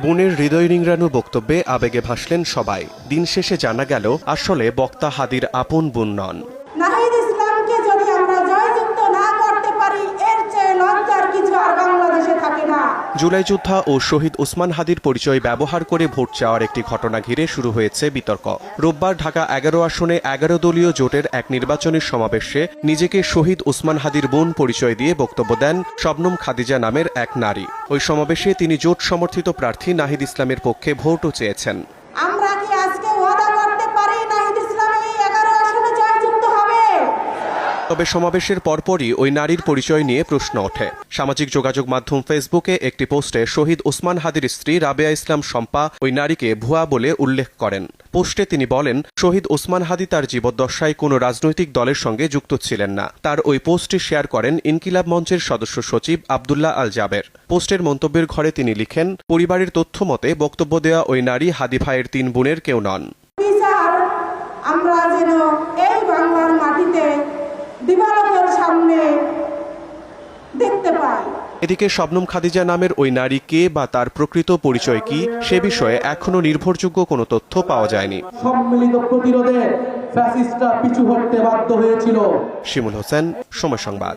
বোনের হৃদয় রিংড়ানো বক্তব্যে আবেগে ভাসলেন সবাই। দিন শেষে জানা গেল আসলে বক্তা হাদির আপন বোন নন। নাহিদ ইসলামকে যদি আমরা জয়যুক্ত না করতে পারি এর চেয়ে লজ্জার কিছু আর বাংলাদেশে থাকে না। জুলাই যোদ্ধা ও শহীদ ওসমান হাদির পরিচয় ব্যবহার করে ভোট চাওয়ার একটি ঘটনা ঘিরে শুরু হয়েছে বিতর্ক। রোববার ঢাকা ১১ আসনে ১১ দলীয় জোটের এক নির্বাচনী সমাবেশে নিজেকে শহীদ ওসমান হাদির বোন পরিচয় দিয়ে বক্তব্য দেন শবনম খাদিজা নামের এক নারী। ওই সমাবেশে তিনি জোট সমর্থিত প্রার্থী নাহিদ ইসলামের পক্ষে ভোটও চেয়েছেন। আমরা কি আজকে ওয়াদা করতে পারি নাহিদ ইসলাম এই ১১ আসনে জয়যুক্ত হবে? তবে সমাবেশের পরপরই ওই নারীর পরিচয় নিয়ে প্রশ্ন ওঠে। সামাজিক যোগাযোগ মাধ্যম ফেসবুকে একটি পোস্টে শহীদ ওসমান হাদির স্ত্রী রাবেয়া ইসলাম শম্পা ওই নারীকে ভুয়া বলে উল্লেখ করেন। পোস্টে তিনি বলেন, শহীদ ওসমান হাদি তার জীবদ্দশায় কোনো রাজনৈতিক দলের সঙ্গে যুক্ত ছিলেন না। তার ওই পোস্টটি শেয়ার করেন ইনকিলাব মঞ্চের সদস্য সচিব আব্দুল্লাহ আল জাবের। পোস্টের মন্তব্যের ঘরে তিনি লিখেন, পরিবারের তথ্য মতে বক্তব্য দেওয়া ওই নারী হাদি ভাইয়ের ৩ বোনের কেউ নন। বিচার আমরা যেন এই বাংলার মাটিতে দিবালোকের সামনে দেখতে পাই। এদিকে শবনম খাদিজা নামের ওই নারী কে বা তার প্রকৃত পরিচয় কি সে বিষয়ে এখনো নির্ভরযোগ্য কোনো তথ্য পাওয়া যায়নি। সম্মিলিত প্রতিরোধে ফ্যাসিস্টরা পিছু হটতে বাধ্য হয়েছিল। শিমুল হোসেন, সময় সংবাদ।